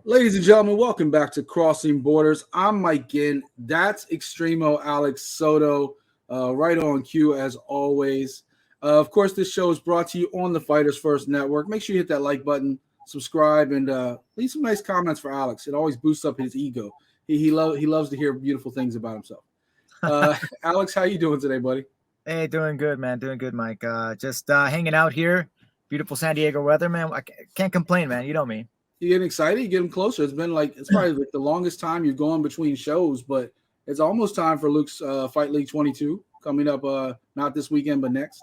Ladies and gentlemen, welcome back to Crossing Borders. I'm Mike Ginn. That's Extremo Alex Soto, right on cue as always. Of course, this show is brought to you on the Fighters First Network. Make sure you hit that like button, subscribe, and leave some nice comments for Alex. It always boosts up his ego. He loves to hear beautiful things about himself. Alex, how you doing today, buddy? Hey, doing good, man. Doing good, Mike. Just hanging out here. Beautiful San Diego weather, man. I can't complain, man. You know me. You getting excited? You getting closer? It's probably like the longest time you've gone between shows, but it's almost time for Luke's Fight League 22 coming up. Not this weekend, but next.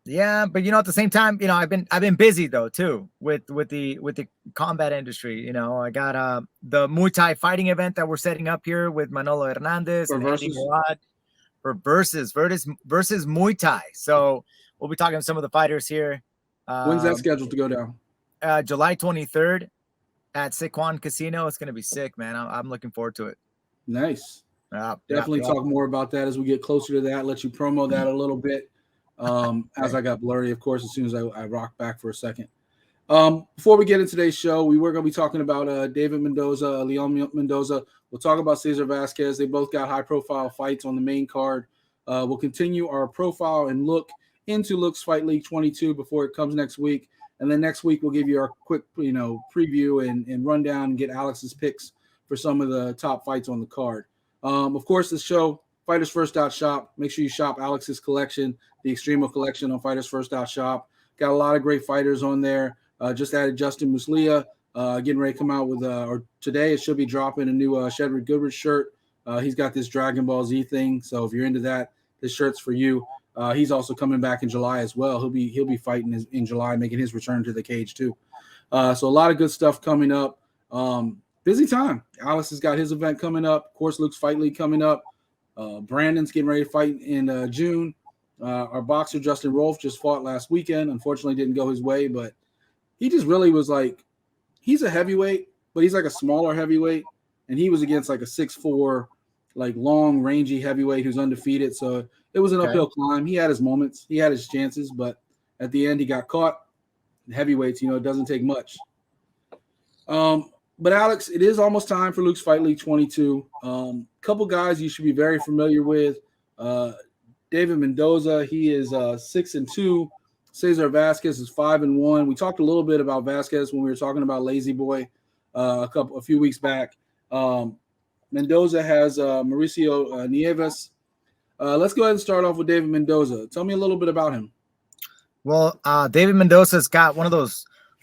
Yeah, but at the same time, I've been busy though too with the combat industry. I got the Muay Thai fighting event that we're setting up here with Manolo Hernandez and Andy Murad for versus Muay Thai. So we'll be talking to some of the fighters here. When's that scheduled to go down? July 23rd. At Siquan Casino. It's going to be sick, man. I'm looking forward to it. Nice. Definitely talk more about that as we get closer to that. Let you promo that a little bit. As I got blurry, of course, as soon as I rock back for a second. Before we get into today's show, we were going to be talking about David Mendoza, Leon Mendoza. We'll talk about Cesar Vasquez. They both got high-profile fights on the main card. We'll continue our profile and look into LUX Fight League 22 before it comes next week. And then next week, we'll give you our quick, preview and rundown and get Alex's picks for some of the top fights on the card. Of course, the show, FightersFirst.shop. Make sure you shop Alex's collection, the Extremo collection on FightersFirst.shop. Got a lot of great fighters on there. Just added Justin Muslia, getting ready to come out with, or today it should be dropping a new Shedrick Goodrich shirt. He's got this Dragon Ball Z thing. So if you're into that, this shirt's for you. He's also coming back in July as well. He'll be fighting in July, making his return to the cage too. So a lot of good stuff coming up. Busy time. Alex has got his event coming up. Of course, LUX Fight League coming up. Brandon's getting ready to fight in June. Our boxer Justin Rolfe just fought last weekend. Unfortunately, didn't go his way, but he just really was like, he's a heavyweight, but he's like a smaller heavyweight, and he was against like a 6'4", like long, rangy heavyweight who's undefeated. So it was an uphill climb. He had his moments. He had his chances, but at the end he got caught. Heavyweights, it doesn't take much. But Alex, it is almost time for LUX Fight League 22. Couple guys you should be very familiar with. David Mendoza, he is 6-2. Cesar Vasquez is 5-1. We talked a little bit about Vasquez when we were talking about Lazy Boy a few weeks back. Mendoza has Mauricio Nievas. Let's go ahead and start off with David Mendoza. Tell me a little bit about him. Well, David Mendoza's got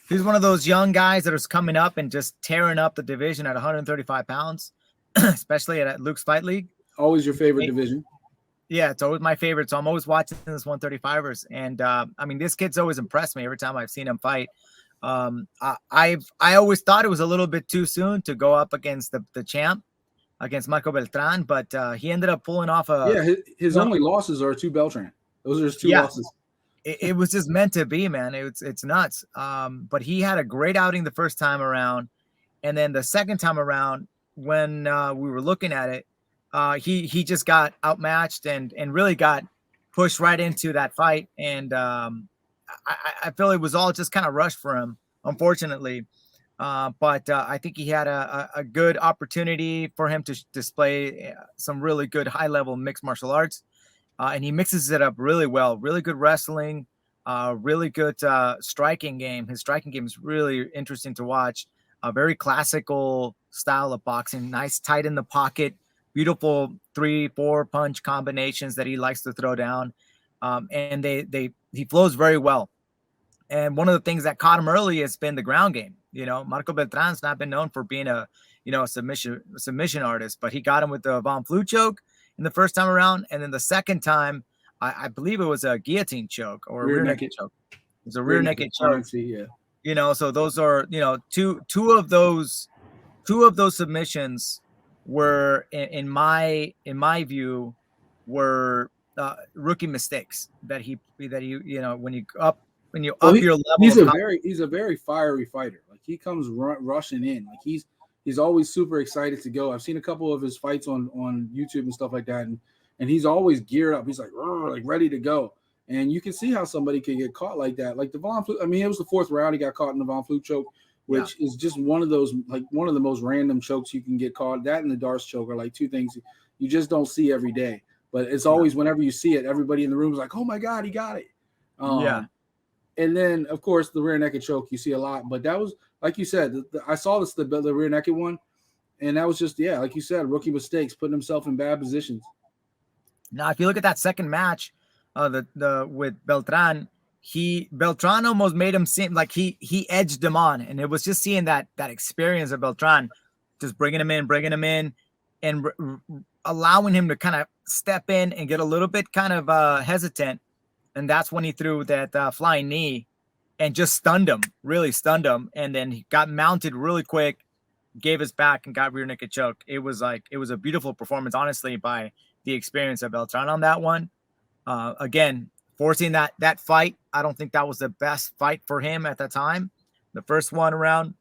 he's one of those young guys that is coming up and just tearing up the division at 135 pounds, especially at LUX Fight League. Always your favorite division. Yeah, it's always my favorite. So I'm always watching this 135ers. And this kid's always impressed me every time I've seen him fight. I always thought it was a little bit too soon to go up against the champ, against Marco Beltran, but he ended up pulling off his only losses are to Beltran. Those are his two losses. It was just meant to be, man. It's nuts. But he had a great outing the first time around, and then the second time around, when we were looking at it, he just got outmatched and really got pushed right into that fight. And I feel it was all just kind of rushed for him, unfortunately. But I think he had a good opportunity for him to display some really good high-level mixed martial arts. And he mixes it up really well. Really good wrestling, really good striking game. His striking game is really interesting to watch. A very classical style of boxing. Nice, tight in the pocket. Beautiful 3-4 punch combinations that he likes to throw down. And he flows very well. And one of the things that caught him early has been the ground game. Marco Beltran's not been known for being a submission artist, but he got him with the Von Flue choke in the first time around. And then the second time, I believe it was a guillotine choke or a rear naked choke. It was a rear naked choke. Yeah. So those are, two of those submissions were in my view were rookie mistakes that he when you up your level. He's a very fiery fighter. Like he comes rushing in. Like he's always super excited to go. I've seen a couple of his fights on YouTube and stuff like that, and he's always geared up. He's like ready to go. And you can see how somebody can get caught like that. Like the Von Flue. I mean, it was the fourth round. He got caught in the Von Flue choke. which is just one of those, like one of the most random chokes you can get caught. That and the Darce choke are like two things you just don't see every day. But it's always whenever you see it, everybody in the room is like, "Oh my God, he got it!" And then of course the rear naked choke you see a lot. But that was like you said, I saw the rear naked one, and that was just like you said, rookie mistakes, putting himself in bad positions. Now, if you look at that second match, with Beltran. Beltran almost made him seem like he edged him on, and it was just seeing that experience of Beltran, just bringing him in, and allowing him to kind of step in and get a little bit kind of hesitant, and that's when he threw that flying knee, and just really stunned him, and then he got mounted really quick, gave his back, and got rear naked choke. It was a beautiful performance, honestly, by the experience of Beltran on that one. Again, forcing that fight, I don't think that was the best fight for him at the time, the first one around.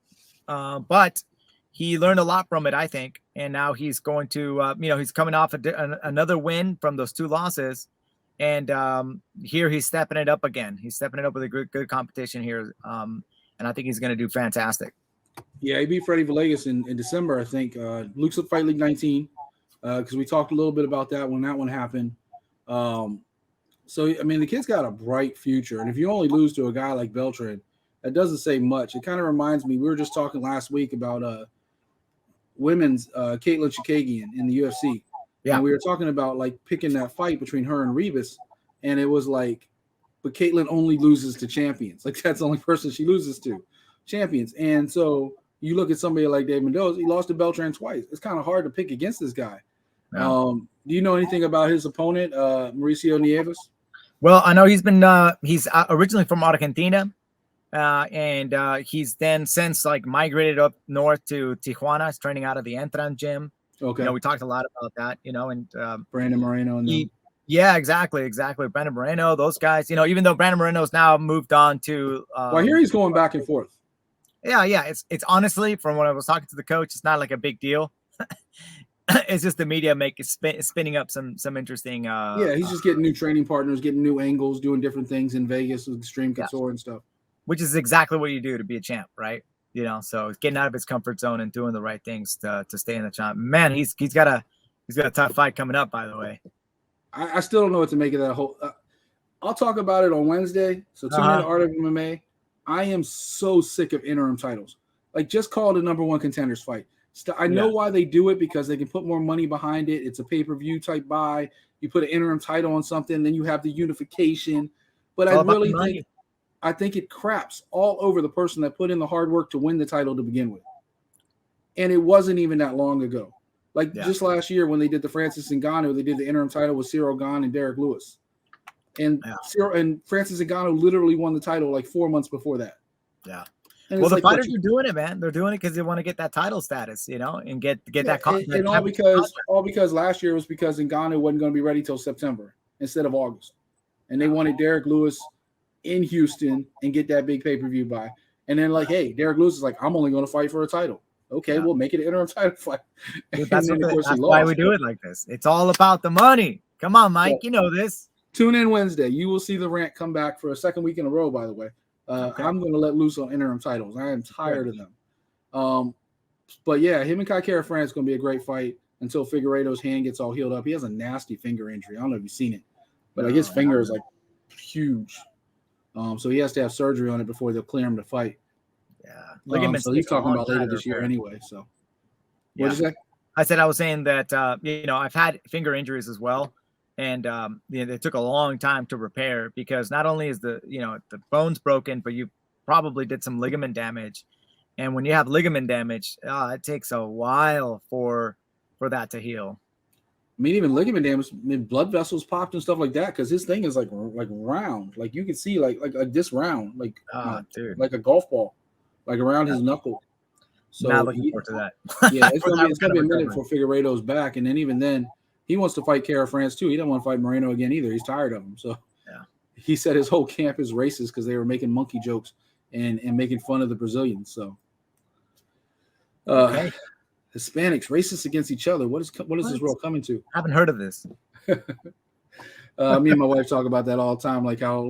But he learned a lot from it, I think. And now he's going to, he's coming off another win from those two losses. And here he's stepping it up again. He's stepping it up with a good competition here. And I think he's going to do fantastic. Yeah, he beat Freddie Villegas in December, I think. LUX Fight League 19, because we talked a little bit about that when that one happened. So, I mean, the kid's got a bright future. And if you only lose to a guy like Beltran, that doesn't say much. It kind of reminds me, we were just talking last week about women's Caitlin Chikagian in the UFC. Yeah. And we were talking about, like, picking that fight between her and Ribas. And it was like, but Caitlin only loses to champions. Like, that's the only person she loses to, champions. And so you look at somebody like Dave Mendoza, he lost to Beltran twice. It's kind of hard to pick against this guy. Yeah. Do you know anything about his opponent, Mauricio Nievas? Well, I know he's originally from Argentina, and he's then since like migrated up north to Tijuana. He's training out of the Entran gym. Okay. We talked a lot about that, and Brandon Moreno. Yeah, exactly. Brandon Moreno, those guys, even though Brandon Moreno's now moved on to. Well, I hear he's going back and forth. Yeah. It's honestly, from when I was talking to the coach, it's not like a big deal. It's just the media spinning up some interesting. He's just getting new training partners, getting new angles, doing different things in Vegas with Extreme Couture and stuff. Which is exactly what you do to be a champ, right? So getting out of his comfort zone and doing the right things to stay in the champ. Man, he's got a tough fight coming up, by the way. I still don't know what to make of that whole. I'll talk about it on Wednesday. So tune in to Art of MMA. I am so sick of interim titles. Like, just call it a number one contenders fight. I know why they do it, because they can put more money behind it. It's a pay-per-view type buy. You put an interim title on something, then you have the unification. But I think it craps all over the person that put in the hard work to win the title to begin with. And it wasn't even that long ago. Like just last year when they did the Francis Ngannou, they did the interim title with Cyril Gane and Derek Lewis. And Francis Ngannou literally won the title like 4 months before that. Yeah. And the fighters are doing it, man. They're doing it because they want to get that title status, and get that. And all because last year was because Ngannou wasn't going to be ready till September instead of August, and they wanted Derek Lewis in Houston and get that big pay-per-view buy. And then hey, Derek Lewis is like, I'm only going to fight for a title. Okay, we'll make it an interim title fight. That's why we do it like this. It's all about the money. Come on, Mike, you know this. Tune in Wednesday. You will see the rant come back for a second week in a row, by the way. I'm going to let loose on interim titles. I am tired of them. But yeah, him and Kai Kara-France is going to be a great fight until Figueiredo's hand gets all healed up. He has a nasty finger injury. I don't know if you've seen it, but his finger is like huge. So he has to have surgery on it before they'll clear him to fight. Yeah. So he's talking about later this year anyway. So what'd you say? I was saying that, I've had finger injuries as well. And they took a long time to repair, because not only is the bone's broken, but you probably did some ligament damage. And when you have ligament damage, it takes a while for that to heal. I mean, even ligament damage, blood vessels popped and stuff like that, because his thing is like round. Like you can see like this round, like a golf ball, like around his knuckle. So not looking forward to that. Yeah, it's gonna be a minute for Figueiredo's back, and then even then. He wants to fight Kara-France too. He doesn't want to fight Moreno again either. He's tired of him. So he said his whole camp is racist because they were making monkey jokes and making fun of the Brazilians. So Hispanics racist against each other. What is this world coming to? I haven't heard of this. Me and my wife talk about that all the time. Like how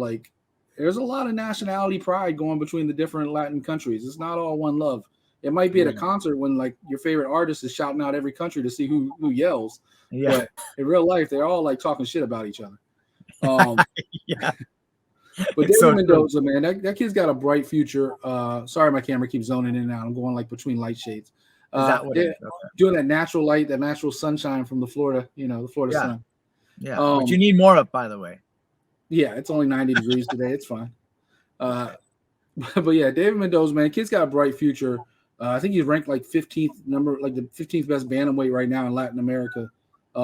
there's a lot of nationality pride going between the different Latin countries. It's not all one love. It might be at a concert when like your favorite artist is shouting out every country to see who yells. Yeah. But in real life, they're all like talking shit about each other. Yeah. But David Mendoza, man, that kid's got a bright future. Sorry, my camera keeps zoning in and out. I'm going like between light shades. Is that what it is? Okay. Doing that natural light, that natural sunshine from the Florida, the Florida sun. Yeah, but you need more of, by the way. Yeah, it's only 90 degrees today. It's fine. But yeah, David Mendoza, man, kid's got a bright future. I think he's ranked like 15th number, like the 15th best bantamweight right now in Latin America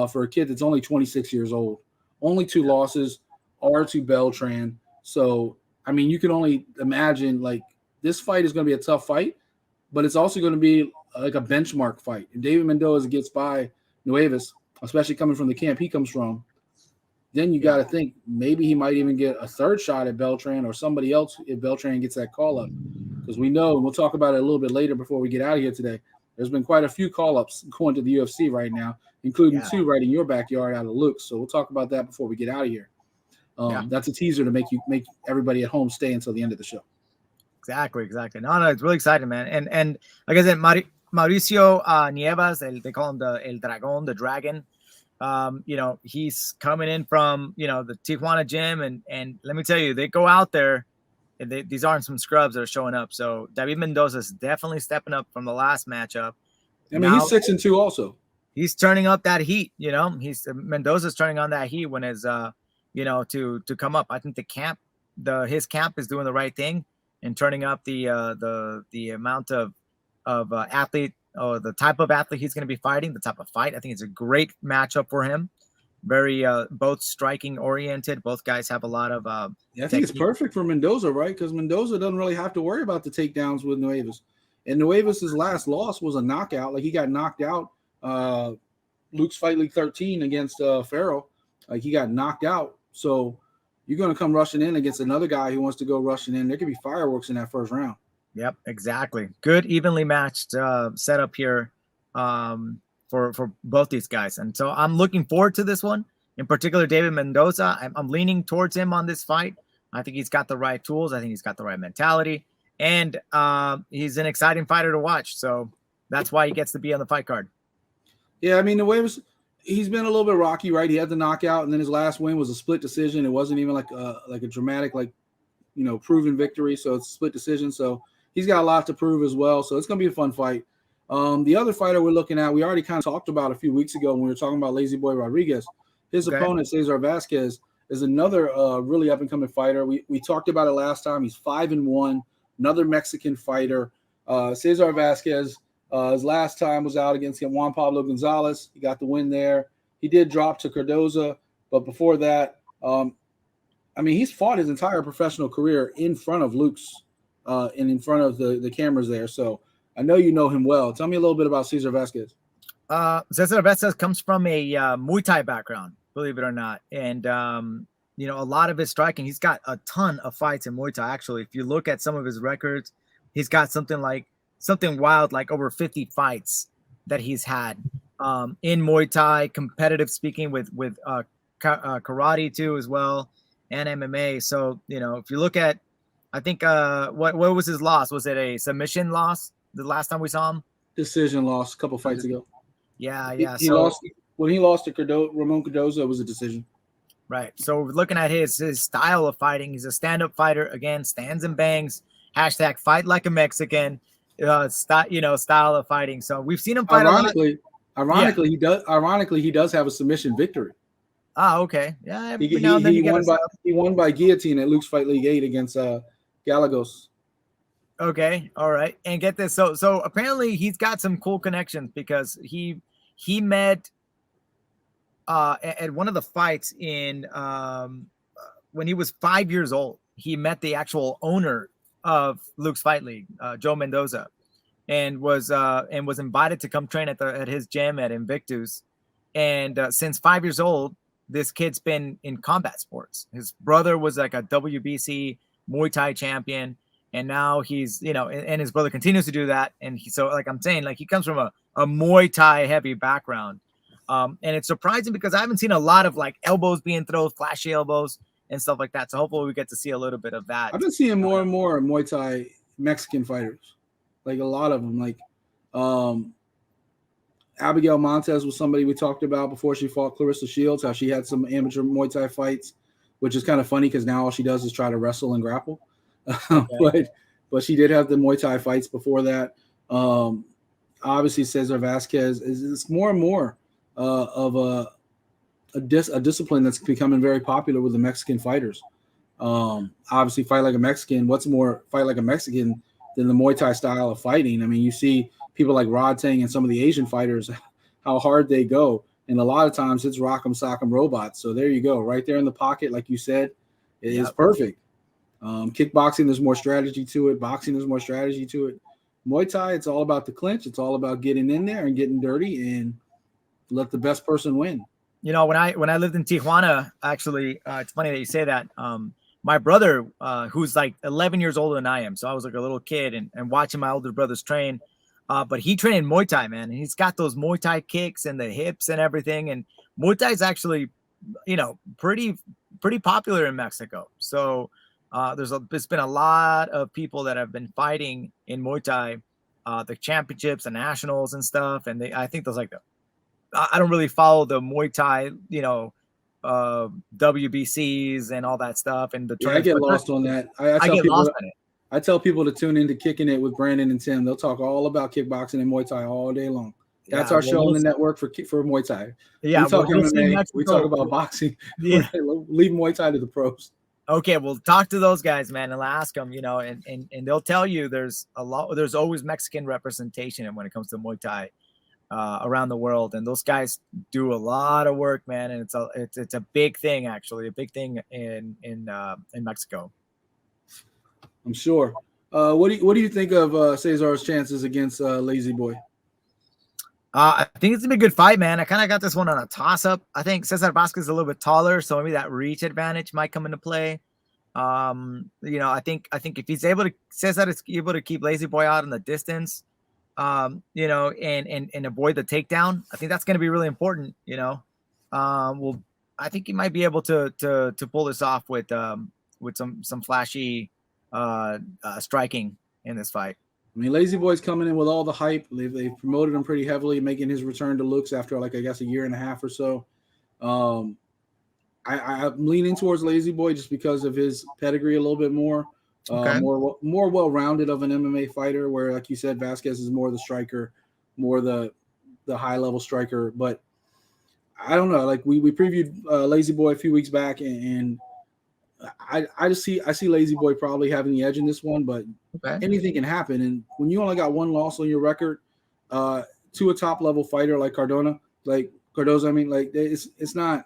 for a kid that's only 26 years old. Only 2 losses, are to Beltran. So, I mean, you can only imagine like this fight is going to be a tough fight, but it's also going to be like a benchmark fight. If David Mendoza gets by Nievas, especially coming from the camp he comes from, then you got to think maybe he might even get a third shot at Beltran or somebody else if Beltran gets that call up. Because we know, and we'll talk about it a little bit later before we get out of here today, there's been quite a few call-ups going to the UFC right now, including 2 right in your backyard out of LUX. So we'll talk about that before we get out of here. That's a teaser to make everybody at home stay until the end of the show. Exactly. No, it's really exciting, man. And like I said, Mauricio Nievas, they call him El Dragón, the Dragon. He's coming in from the Tijuana gym, and let me tell you, they go out there. And these aren't some scrubs that are showing up. So David Mendoza is definitely stepping up from the last matchup. I mean, he's 6-2 also. He's turning up that heat. Mendoza's turning on that heat when it's to come up. I think his camp is doing the right thing and turning up the amount of athlete or the type of athlete he's going to be fighting, the type of fight. I think it's a great matchup for him. Very both striking oriented. Both guys have a lot of I think it's perfect for Mendoza, right? Because Mendoza doesn't really have to worry about the takedowns with Nievas. And Nievas' last loss was a knockout. Like he got knocked out LUX Fight League 13 against Farrell. Like he got knocked out. So you're going to come rushing in against another guy who wants to go rushing in. There could be fireworks in that first round. Yep, exactly. Good, evenly matched setup here for both these guys. And so I'm looking forward to this one. In particular, David Mendoza, I'm leaning towards him on this fight. I think he's got the right tools. I think he's got the right mentality. And he's an exciting fighter to watch. So that's why he gets to be on the fight card. Yeah, I mean, he's been a little bit rocky, right? He had the knockout, and then his last win was a split decision. It wasn't even like a dramatic, proven victory. So it's a split decision. So he's got a lot to prove as well. So it's going to be a fun fight. The other fighter we're looking at, we already kind of talked about a few weeks ago when we were talking about Lazy Boy Rodriguez. His opponent, Cesar Vasquez, is another really up-and-coming fighter. We talked about it last time. He's 5-1, another Mexican fighter. Cesar Vasquez, his last time was out against Juan Pablo Gonzalez. He got the win there. He did drop to Cardoza, but before that, he's fought his entire professional career in front of LUX and in front of the cameras there. So I know you know him well. Tell me a little bit about Cesar Vasquez. Cesar Vasquez comes from a Muay Thai background, believe it or not. And, a lot of his striking, he's got a ton of fights in Muay Thai. Actually, if you look at some of his records, he's got something wild, like over 50 fights that he's had in Muay Thai, competitive speaking with karate too as well, and MMA. So, if you look at, I think, what was his loss? Was it a submission loss the last time we saw him? Decision loss a couple fights ago. Yeah. He lost when he lost to Ramon Cardoza. It was a decision. Right. So we're looking at his style of fighting. He's a stand-up fighter. Again, stands and bangs. # fight like a Mexican. Style of fighting. So we've seen him fight. Ironically, he does have a submission victory. Okay. Yeah. He won by guillotine at LUX Fight League 8 against Galagos. Okay, all right, and get this. So apparently he's got some cool connections because he met at one of the fights in when he was 5 years old. He met the actual owner of LUX Fight League, Joe Mendoza, and was invited to come train at his gym at Invictus. And since 5 years old, this kid's been in combat sports. His brother was like a WBC Muay Thai champion. And now he's, and his brother continues to do that. And I'm saying, he comes from a Muay Thai heavy background. And it's surprising because I haven't seen a lot of elbows being thrown, flashy elbows. and stuff like that. So hopefully we get to see a little bit of that. I've been seeing more and more Muay Thai Mexican fighters, like a lot of them. Like Abigail Montez was somebody we talked about before she fought Clarissa Shields, how she had some amateur Muay Thai fights, which is kind of funny because now all she does is try to wrestle and grapple. Okay. But she did have the Muay Thai fights before that. Obviously, Cesar Vasquez is more and more of a discipline that's becoming very popular with the Mexican fighters. Obviously, fight like a Mexican. What's more fight like a Mexican than the Muay Thai style of fighting? I mean, you see people like Rod Tang and some of the Asian fighters, how hard they go. And a lot of times it's rock'em sock'em robots. So there you go. Right there in the pocket, like you said, it is perfect. Kickboxing, there's more strategy to it. Boxing, there's more strategy to it. Muay Thai, it's all about the clinch. It's all about getting in there and getting dirty and let the best person win. You know, when I lived in Tijuana, actually, it's funny that you say that. My brother, who's like 11 years older than I am, so I was like a little kid and watching my older brothers train. But he trained Muay Thai, man, and he's got those Muay Thai kicks and the hips and everything. And Muay Thai is actually, you know, pretty popular in Mexico. So there's been a lot of people that have been fighting in Muay Thai, the championships, the nationals and stuff. And I think there's like I don't really follow the Muay Thai, you know, WBCs and all that stuff. And I get lost on that. I get lost on it. I tell people to tune into Kicking It with Brandon and Tim. They'll talk all about kickboxing and Muay Thai all day long. That's our show on the network for Muay Thai. Yeah, we talk MMA. We talk about boxing. Yeah, leave Muay Thai to the pros. Okay, well, talk to those guys, man, and ask them, you know, and they'll tell you there's always Mexican representation when it comes to Muay Thai around the world, and those guys do a lot of work, man, and it's a big thing, actually, a big thing in Mexico. I'm sure. What do you think of Cesar's chances against Lazy Boy? I think it's gonna be a good fight, man. I kind of got this one on a toss-up. I think Cesar Vasquez is a little bit taller, so maybe that reach advantage might come into play. You know, I think if he's able to, Cesar is able to keep Lazy Boy out in the distance, you know, and avoid the takedown. I think that's gonna be really important. You know, well, I think he might be able to pull this off with some flashy striking in this fight. I mean, Lazy Boy's coming in with all the hype. They've promoted him pretty heavily, making his return to LUX after, like, I guess a year and a half or so. I'm leaning towards Lazy Boy just because of his pedigree a little bit more. Okay. More well-rounded of an MMA fighter, where, like you said, Vasquez is more the striker, more the high-level striker. But I don't know. Like, we previewed Lazy Boy a few weeks back, and I see Lazy Boy probably having the edge in this one, but anything can happen. And when you only got one loss on your record to a top level fighter like Cardoza, I mean, like, it's not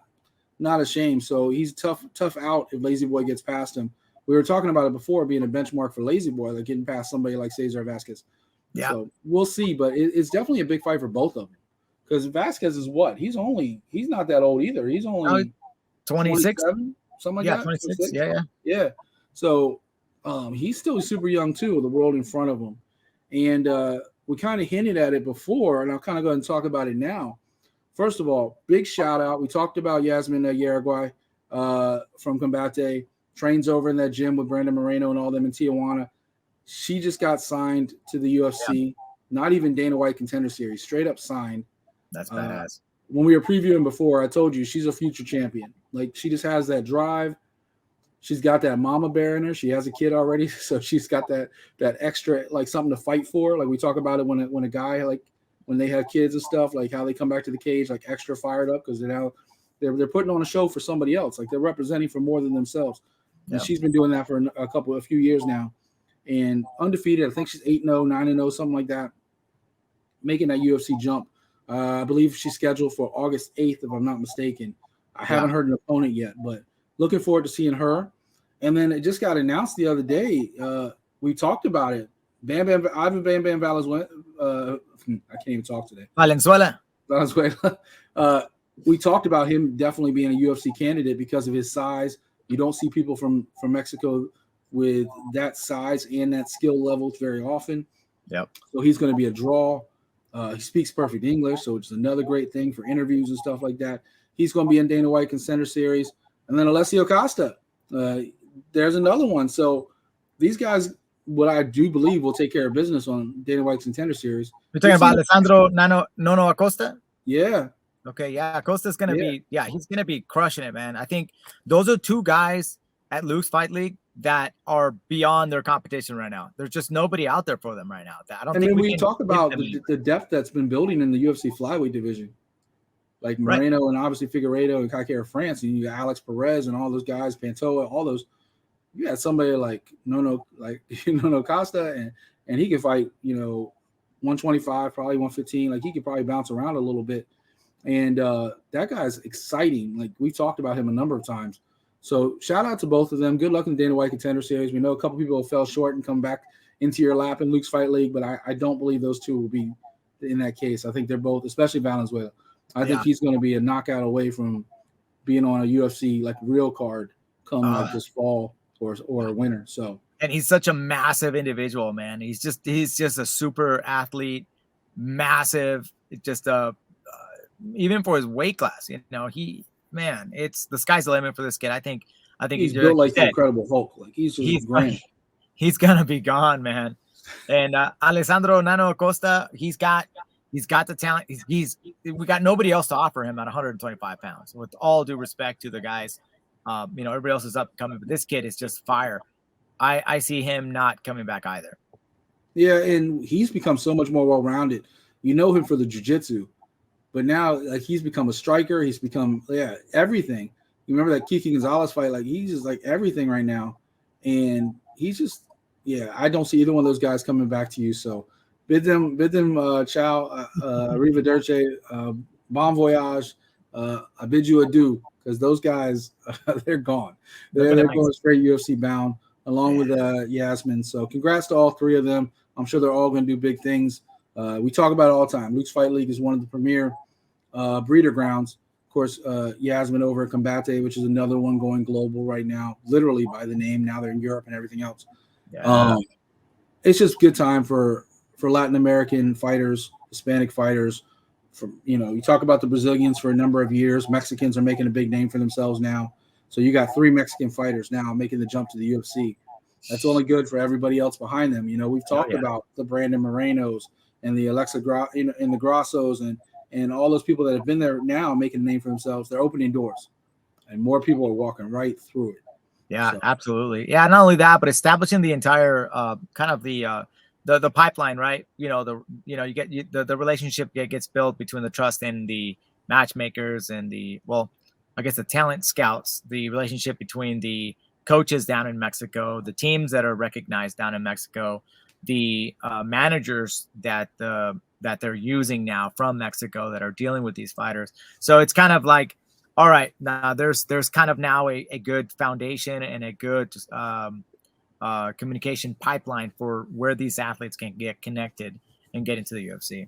a shame. So he's tough out if Lazy Boy gets past him. We were talking about it before being a benchmark for Lazy Boy, like getting past somebody like Cesar Vasquez. Yeah. So we'll see, but it's definitely a big fight for both of them. Because Vasquez is what? He's not that old either. He's only 26. Something like that. 26. Yeah. So he's still super young too, with the world in front of him. And we kind of hinted at it before, and I'll kind of go ahead and talk about it now. First of all, big shout out. We talked about Yasmin Yaraguay from Combate, trains over in that gym with Brandon Moreno and all them in Tijuana. She just got signed to the UFC, not even Dana White Contender Series, straight up signed. That's badass. When we were previewing before, I told you she's a future champion. Like, she just has that drive. She's got that mama bear in her. She has a kid already, so she's got that extra, like, something to fight for. Like, we talk about it when a guy, like, when they have kids and stuff, like how they come back to the cage like extra fired up because they're putting on a show for somebody else. Like, they're representing for more than themselves. And she's been doing that for a few years now, and undefeated. I think she's 8-0, 9-0, something like that, making that UFC jump. I believe she's scheduled for August 8th, if I'm not mistaken. I haven't heard an opponent yet, but looking forward to seeing her. And then it just got announced the other day. We talked about it. Ivan Bam Bam Valenzuela. I can't even talk today. Valenzuela. We talked about him definitely being a UFC candidate because of his size. You don't see people from Mexico with that size and that skill level very often. Yep. So he's going to be a draw. He speaks perfect English, so it's another great thing for interviews and stuff like that. He's going to be in Dana White Contender Series. And then Alessio Costa, There's another one. So these guys, what I do believe, will take care of business on Dana White's Contender Series. You're talking about Alessandro Nono Acosta? Yeah. Okay, yeah, Acosta's gonna be, he's gonna be crushing it, man. I think those are two guys at LUX Fight League that are beyond their competition right now. There's just nobody out there for them right now. I don't think we talk about the depth that's been building in the UFC flyweight division, like Moreno and obviously Figueiredo and Kaikara France, and you got Alex Perez and all those guys, Pantoja, all those. You got somebody like Nono Costa, and he can fight, 125, probably 115. Like he could probably bounce around a little bit. And that guy's exciting. Like we talked about him a number of times. So shout out to both of them. Good luck in the Dana White Contender Series. We know a couple people fell short and come back into your lap in LUX Fight League, but I don't believe those two will be in that case. I think they're both, especially Valenzuela. I think he's going to be a knockout away from being on a UFC like real card come like this fall or a winner. So, and he's such a massive individual, man. He's just a super athlete, massive, just even for his weight class, it's the sky's the limit for this kid. I think he's built like the Incredible Hulk. Like he's grand. He's gonna be gone, man. And Alessandro Nano Acosta, he's got the talent. We got nobody else to offer him at 125 pounds. With all due respect to the guys, everybody else is up and coming, but this kid is just fire. I see him not coming back either. Yeah, and he's become so much more well-rounded. You know him for the jiu-jitsu. But now, like, he's become a striker. He's become, everything. You remember that Kiki Gonzalez fight? Like, he's just like everything right now. And he's just, I don't see either one of those guys coming back to you. So bid them ciao, arrivederci, bon voyage. I bid you adieu, because those guys, they're gone. They're going straight UFC bound, along with Yasmin. So congrats to all three of them. I'm sure they're all going to do big things. We talk about it all the time. LUX Fight League is one of the premier breeder grounds. Of course, Yasmin over at Combate, which is another one going global right now, literally by the name. Now they're in Europe and everything else. It's just good time for Latin American fighters, Hispanic fighters. You talk about the Brazilians for a number of years. Mexicans are making a big name for themselves now. So you got 3 Mexican fighters now making the jump to the UFC. That's only good for everybody else behind them. We've talked about the Brandon Morenos and the Alexa and the Grassos and all those people that have been there now making a name for themselves. They're opening doors, and more people are walking right through it. Yeah, so. Absolutely. Yeah, not only that, but establishing the entire kind of the pipeline, right? You get the relationship gets built between the trust and the matchmakers and the talent scouts, the relationship between the coaches down in Mexico, the teams that are recognized down in Mexico, the managers that they're using now from Mexico that are dealing with these fighters. So it's kind of like, all right, now there's kind of now a good foundation and a good communication pipeline for where these athletes can get connected and get into the UFC.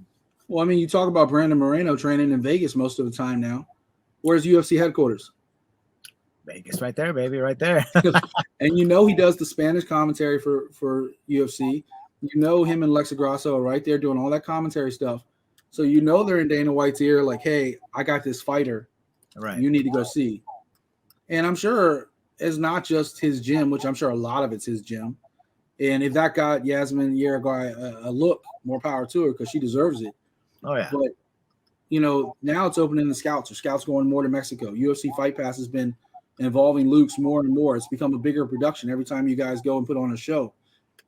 Well, I mean, you talk about Brandon Moreno training in Vegas most of the time now. Where's UFC headquarters? Vegas, right there, baby, right there. And he does the Spanish commentary for UFC. Him and Alexa Grasso are right there doing all that commentary stuff. So they're in Dana White's ear like, hey, I got this fighter. Right. You need to go see. And I'm sure it's not just his gym, which I'm sure a lot of it's his gym. And if that got Yasmin Yergay a look, more power to her, because she deserves it. Oh, yeah. But, now it's opening the scouts. Or scouts going more to Mexico. UFC Fight Pass has been involving LUX more and more. It's become a bigger production every time you guys go and put on a show.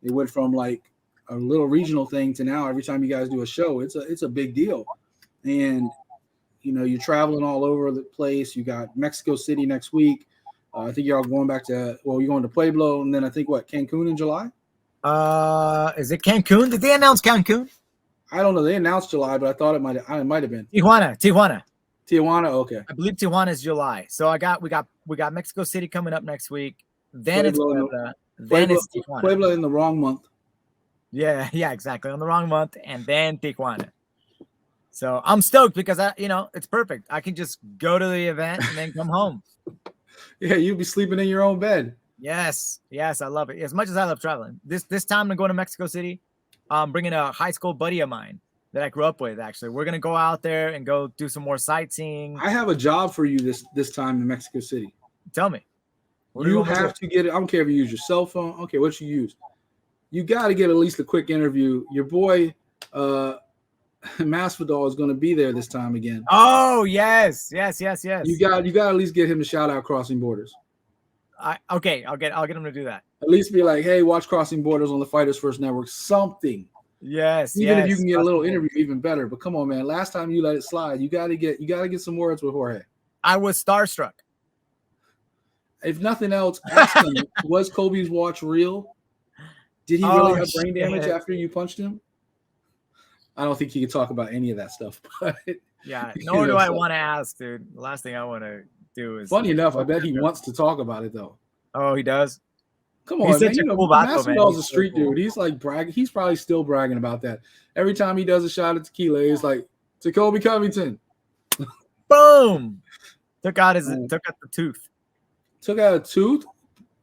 It went from like a little regional thing to now every time you guys do a show, it's a big deal. And you're traveling all over the place. You got Mexico City next week. I think you're all going back to you're going to Pueblo, and then I think Cancun in July. Is it Cancun? Did they announce Cancun? I don't know. They announced July, but I thought it might have been Tijuana. Okay. I believe Tijuana is July. So we got Mexico City coming up next week. Then it's Puebla. Then it's Tijuana. Puebla in the wrong month. Yeah, exactly. On the wrong month, and then Tijuana. So I'm stoked because it's perfect. I can just go to the event and then come home. Yeah, you'll be sleeping in your own bed. Yes, I love it. As much as I love traveling, this time I'm going to Mexico City. I'm bringing a high school buddy of mine that I grew up with. Actually, we're gonna go out there and go do some more sightseeing. I have a job for you this time in Mexico City. Tell me. You have to get it. I don't care if you use your cell phone. Okay, what you use. You got to get at least a quick interview. Your boy Masvidal is going to be there this time again. Oh, yes. You got to at least get him to shout out Crossing Borders. Okay, I'll get him to do that. At least be like, hey, watch Crossing Borders on the Fighters First Network. Something. Yes. Even if you can get a little interview, even better. But come on, man. Last time you let it slide, you got to get some words with Jorge. I was starstruck. If nothing else, ask him, was Kobe's watch real? Did he really have brain damage after you punched him? I don't think he could talk about any of that stuff. But yeah, nor do I want to ask, dude. The last thing I want to do is. Funny enough, I bet he wants to talk about it though. Oh, he does. Come on, man. Masvidal's a street dude. He's like bragging. He's probably still bragging about that. Every time he does a shot at tequila, he's like, to Kobe Covington. Boom. Took out the tooth. Took out a tooth.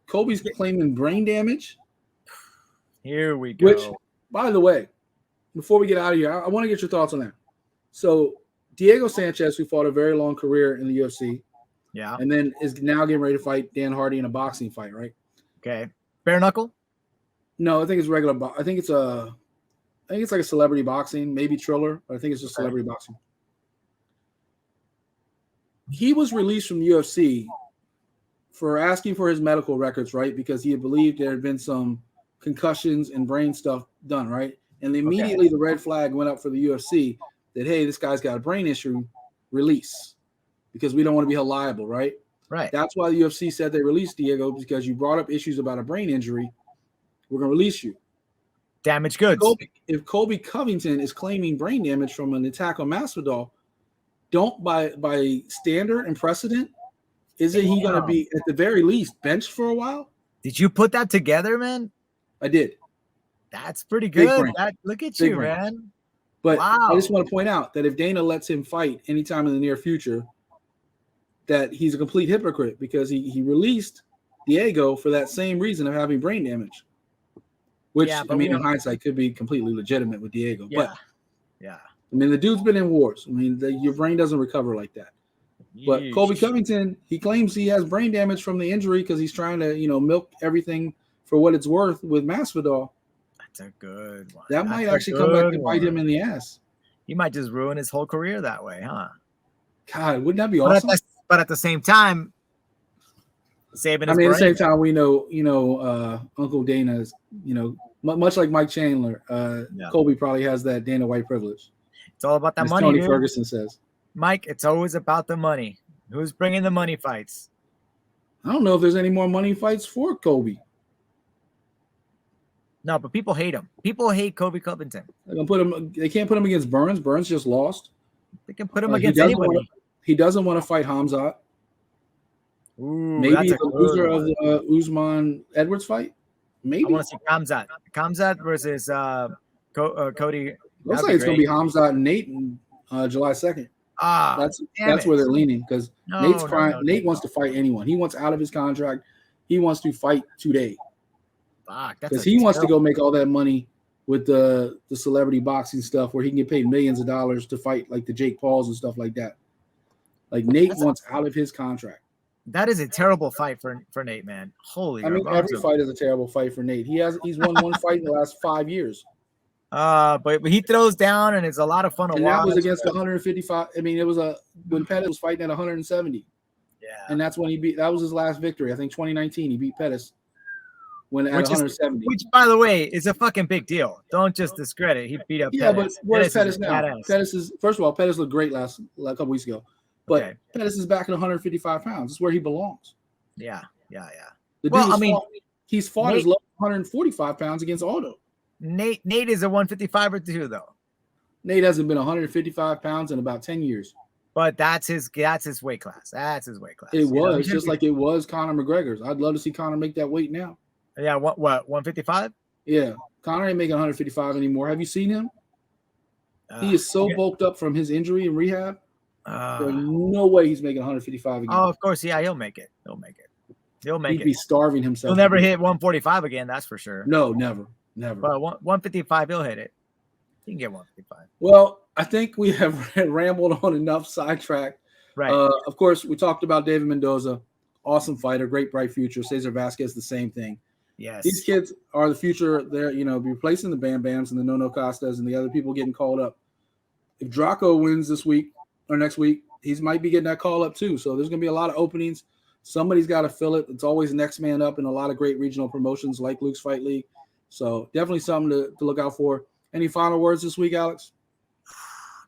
Kobe's claiming brain damage. Here we go. Which, by the way, before we get out of here, I want to get your thoughts on that. So, Diego Sanchez, who fought a very long career in the UFC, and then is now getting ready to fight Dan Hardy in a boxing fight, right? Okay. Bare knuckle? No, I think it's regular. I think it's like a celebrity boxing, maybe Triller, but I think it's just celebrity boxing. He was released from the UFC for asking for his medical records, right? Because he had believed there had been some concussions and brain stuff done, right? And immediately the red flag went up for the UFC that, hey, this guy's got a brain issue, release, because we don't want to be held liable, right? Right. That's why the UFC said they released Diego, because you brought up issues about a brain injury. We're going to release you. Damaged goods. If Kobe Covington is claiming brain damage from an attack on Masvidal, don't by standard and precedent, isn't he going to be at the very least benched for a while? Did you put that together, man? I did. That's pretty good. Look at you, man. But I just want to point out that if Dana lets him fight anytime in the near future, that he's a complete hypocrite, because he released Diego for that same reason of having brain damage. Which, I mean, in hindsight, could be completely legitimate with Diego. Yeah. But, I mean, the dude's been in wars. I mean, your brain doesn't recover like that. But Kobe Covington, he claims he has brain damage from the injury because he's trying to, milk everything for what it's worth with Masvidal. That's a good one. That might actually come back to bite him in the ass. He might just ruin his whole career that way, huh? God, wouldn't that be awesome? But at the same time, saving his brain. At the same time, we know, Uncle Dana's, much like Mike Chandler, Kobe probably has that Dana White privilege. It's all about that money, Tony Ferguson says. Mike, it's always about the money. Who's bringing the money fights? I don't know if there's any more money fights for Kobe. No, but people hate him. People hate Kobe Covington. They can't put him against Burns. Burns just lost. They can put him against anybody. He doesn't want to fight Hamzat. Ooh, maybe the loser of the Usman Edwards fight. Maybe I want to see Hamzat. Hamzat versus Cody. Looks like it's going to be Hamzat and Nate on July 2nd. That's where they're leaning, because Nate wants to fight anyone. He wants out of his contract. He wants to fight today. Because he wants to go make all that money with the celebrity boxing stuff, where he can get paid millions of dollars to fight like the Jake Pauls and stuff like that. Like Nate wants out of his contract. That is a terrible fight for Nate, man. Holy! I mean, every fight is a terrible fight for Nate. He's won one fight in the last 5 years. But he throws down, and it's a lot of fun to watch. That was against 155. I mean, it was when Pettis was fighting at 170. Yeah, and that's when he beat. That was his last victory. I think 2019 he beat Pettis when at 170. Which, by the way, is a fucking big deal. Don't just discredit. He beat up. Yeah, Pettis. but where's Pettis now? Pettis is, first of all, Pettis looked great a couple weeks ago, but Pettis is back at 155 pounds. It's where he belongs. Yeah. He's fought as low as 145 pounds against Aldo. Nate is a 155er too, though. Nate hasn't been 155 pounds in about 10 years. But that's his weight class. That's his weight class. It was just like it was Conor McGregor's. I'd love to see Conor make that weight now. Yeah, what 155? Yeah, Conor ain't making 155 anymore. Have you seen him? He is so bulked up from his injury and rehab. There's no way he's making 155 again. Oh, of course, yeah, he'll make it. He'd be starving himself. He'll never hit 145 again, that's for sure. No, never. But 155, he'll hit it. He can get 155. Well, I think we have rambled on enough, sidetracked. Right. Of course, we talked about David Mendoza. awesome fighter, great bright future. Cesar Vasquez, the same thing. Yes. These kids are the future. They're, replacing the Bam Bams and the No Costas and the other people getting called up. If Draco wins this week or next week, he might be getting that call up too. So there's going to be a lot of openings. Somebody's got to fill it. It's always next man up in a lot of great regional promotions like LUX Fight League. So definitely something to look out for. Any final words this week, Alex?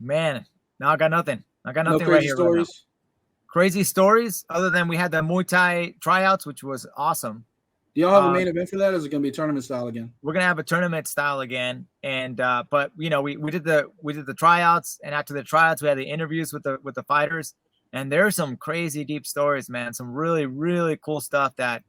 Man, no, I got nothing. I got nothing no right here. Stories? Right now. Crazy stories, other than we had the Muay Thai tryouts, which was awesome. Do y'all have a main event for that, or is it going to be tournament style again? We're gonna have a tournament style again, and but we did the tryouts, and after the tryouts, we had the interviews with the fighters, and there's some crazy deep stories, man. Some really really cool stuff that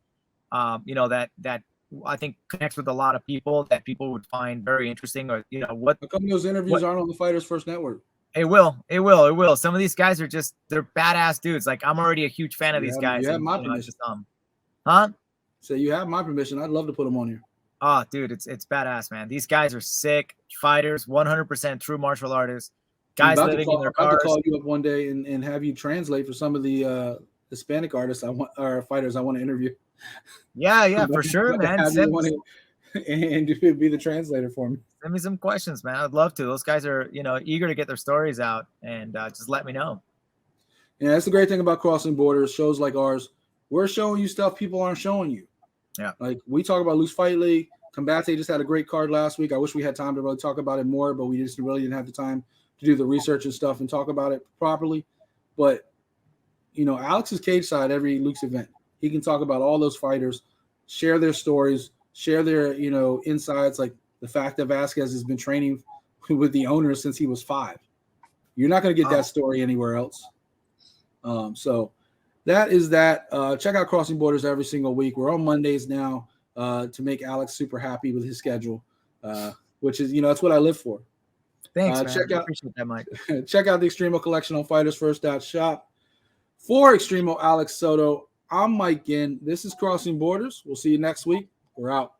that I think connects with a lot of people that people would find very interesting, or what. How come those interviews aren't on the Fighters First Network? It will. Some of these guys are they're badass dudes. Like, I'm already a huge fan of these guys. You have my permission. Huh? So you have my permission. I'd love to put them on here. Oh, dude, it's badass, man. These guys are sick fighters, 100% true martial artists. Guys living in their cars. I'm about to call you up one day and have you translate for some of the Hispanic artists or fighters I want to interview. Yeah, for sure, man. And you be the translator for me. Send me some questions, man. I'd love to. Those guys are, eager to get their stories out, and just let me know. Yeah, that's the great thing about Crossing Borders. Shows like ours, we're showing you stuff people aren't showing you. Yeah. Like, we talk about LUX Fight League. Combate just had a great card last week. I wish we had time to really talk about it more, but we just really didn't have the time to do the research and stuff and talk about it properly. But, Alex is cage side every LUX event. He can talk about all those fighters, share their stories, share their, insights, like the fact that Vasquez has been training with the owner since he was 5. You're not going to get that story anywhere else. So that is that. Check out Crossing Borders every single week. We're on Mondays now to make Alex super happy with his schedule, which is, that's what I live for. Thanks, man. I appreciate that, Mike. Check out the Extremo collection on FightersFirst.shop. For Extremo Alex Soto, I'm Mike Ginn. This is Crossing Borders. We'll see you next week. We're out.